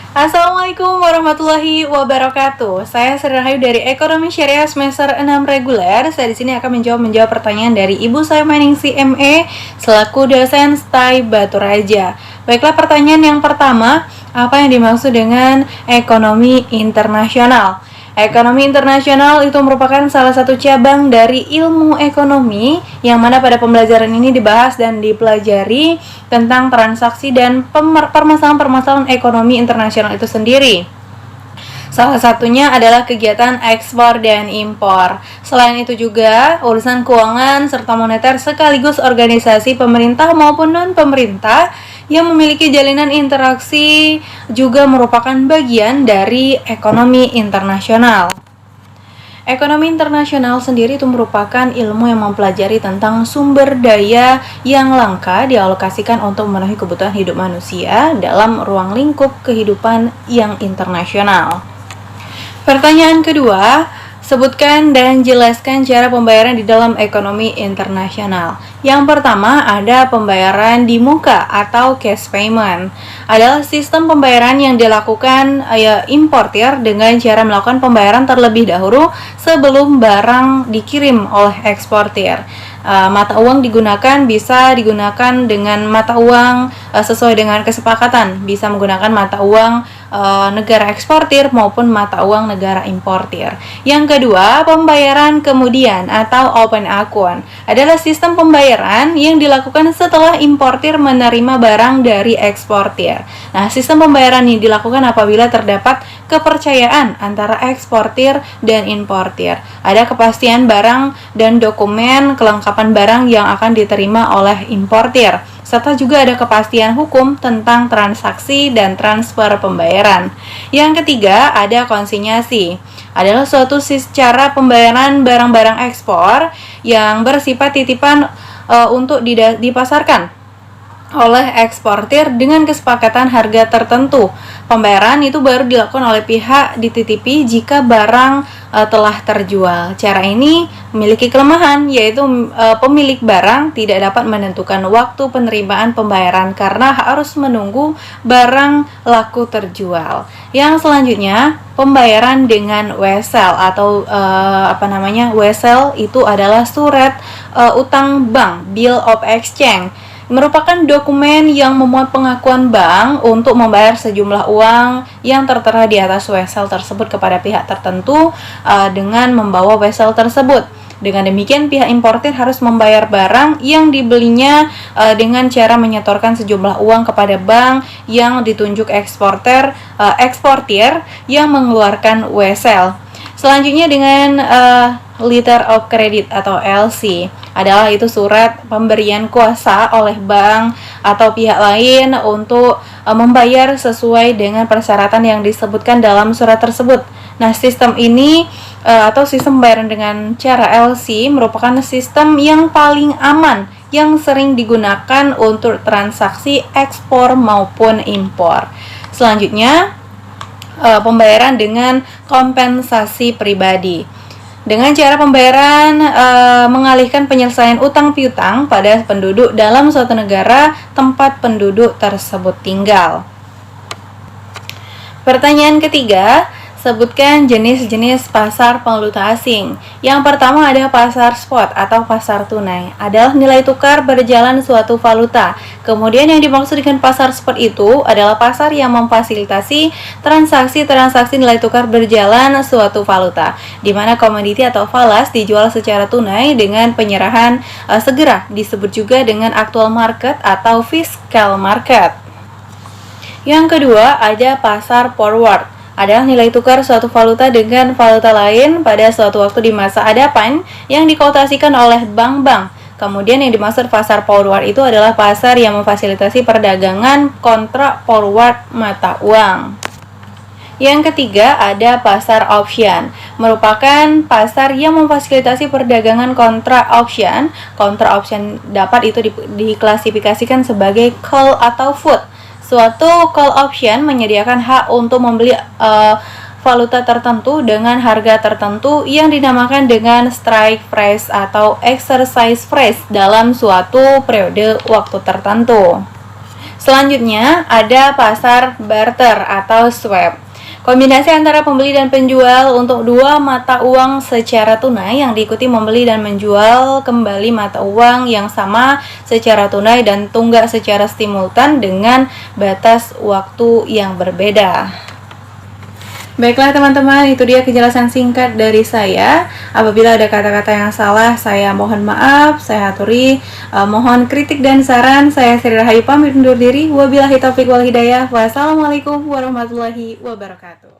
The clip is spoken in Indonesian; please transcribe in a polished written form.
Assalamualaikum warahmatullahi wabarakatuh. Saya Sri Rahayu dari Ekonomi Syariah semester 6 reguler. Saya di sini akan menjawab pertanyaan dari Ibu saya Maningsi ME selaku dosen STAI Batu Raja. Baiklah, pertanyaan yang pertama, apa yang dimaksud dengan ekonomi internasional? Ekonomi internasional itu merupakan salah satu cabang dari ilmu ekonomi yang mana pada pembelajaran ini dibahas dan dipelajari tentang transaksi dan permasalahan-permasalahan ekonomi internasional itu sendiri. Salah satunya adalah kegiatan ekspor dan impor. Selain itu juga urusan keuangan serta moneter sekaligus organisasi pemerintah maupun non-pemerintah yang memiliki jalinan interaksi juga merupakan bagian dari ekonomi internasional. Ekonomi internasional sendiri itu merupakan ilmu yang mempelajari tentang sumber daya yang langka dialokasikan untuk memenuhi kebutuhan hidup manusia dalam ruang lingkup kehidupan yang internasional. Pertanyaan kedua, sebutkan dan jelaskan cara pembayaran di dalam ekonomi internasional. Yang pertama ada pembayaran di muka atau cash payment. Adalah sistem pembayaran yang dilakukan importir dengan cara melakukan pembayaran terlebih dahulu sebelum barang dikirim oleh eksportir. Mata uang bisa digunakan dengan mata uang sesuai dengan kesepakatan, bisa menggunakan mata uang negara eksportir maupun mata uang negara importir. Yang kedua, pembayaran kemudian atau open account adalah sistem pembayaran yang dilakukan setelah importir menerima barang dari eksportir. Nah, sistem pembayaran ini dilakukan apabila terdapat kepercayaan antara eksportir dan importir. Ada kepastian barang dan dokumen kelengkapan barang yang akan diterima oleh importir, serta juga ada kepastian hukum tentang transaksi dan transfer pembayaran. Yang ketiga, ada konsinyasi. Adalah suatu cara pembayaran barang-barang ekspor yang bersifat titipan untuk dipasarkan oleh eksportir dengan kesepakatan harga tertentu. Pembayaran itu baru dilakukan oleh pihak dititipi jika barang telah terjual. Cara ini memiliki kelemahan, yaitu pemilik barang tidak dapat menentukan waktu penerimaan pembayaran karena harus menunggu barang laku terjual. Yang selanjutnya, pembayaran dengan wesel atau wesel itu adalah surat utang bank, bill of exchange. Merupakan dokumen yang memuat pengakuan bank untuk membayar sejumlah uang yang tertera di atas wesel tersebut kepada pihak tertentu dengan membawa wesel tersebut. Dengan demikian, pihak importir harus membayar barang yang dibelinya dengan cara menyetorkan sejumlah uang kepada bank yang ditunjuk eksportir yang mengeluarkan wesel. Selanjutnya dengan letter of credit atau LC adalah itu surat pemberian kuasa oleh bank atau pihak lain untuk membayar sesuai dengan persyaratan yang disebutkan dalam surat tersebut. Nah, sistem ini atau sistem pembayaran dengan cara LC merupakan sistem yang paling aman yang sering digunakan untuk transaksi ekspor maupun impor. Selanjutnya, pembayaran dengan kompensasi pribadi. Dengan cara pembayaran mengalihkan penyelesaian utang piutang pada penduduk dalam suatu negara tempat penduduk tersebut tinggal. Pertanyaan ketiga, sebutkan jenis-jenis pasar valuta asing. Yang pertama ada pasar spot atau pasar tunai. Adalah nilai tukar berjalan suatu valuta. Kemudian yang dimaksud dengan pasar spot itu adalah pasar yang memfasilitasi transaksi-transaksi nilai tukar berjalan suatu valuta, di mana komoditi atau falas dijual secara tunai dengan penyerahan segera. Disebut juga dengan actual market atau fiscal market. Yang kedua ada pasar forward. Adalah nilai tukar suatu valuta dengan valuta lain pada suatu waktu di masa hadapan yang dikotasikan oleh bank-bank. Kemudian yang dimaksud pasar forward itu adalah pasar yang memfasilitasi perdagangan kontrak forward mata uang. Yang ketiga ada pasar option, merupakan pasar yang memfasilitasi perdagangan kontrak option. Kontrak option dapat itu diklasifikasikan sebagai call atau put. Suatu call option menyediakan hak untuk membeli valuta tertentu dengan harga tertentu yang dinamakan dengan strike price atau exercise price dalam suatu periode waktu tertentu. Selanjutnya ada pasar barter atau swap. Kombinasi antara pembeli dan penjual untuk dua mata uang secara tunai yang diikuti membeli dan menjual kembali mata uang yang sama secara tunai dan tunggak secara simultan dengan batas waktu yang berbeda. Baiklah teman-teman, itu dia kejelasan singkat dari saya. Apabila ada kata-kata yang salah, saya mohon maaf, saya aturi. Mohon kritik dan saran. Saya Sri Rahayu pamit undur diri. Wabillahi taufiq wal hidayah. Wassalamualaikum warahmatullahi wabarakatuh.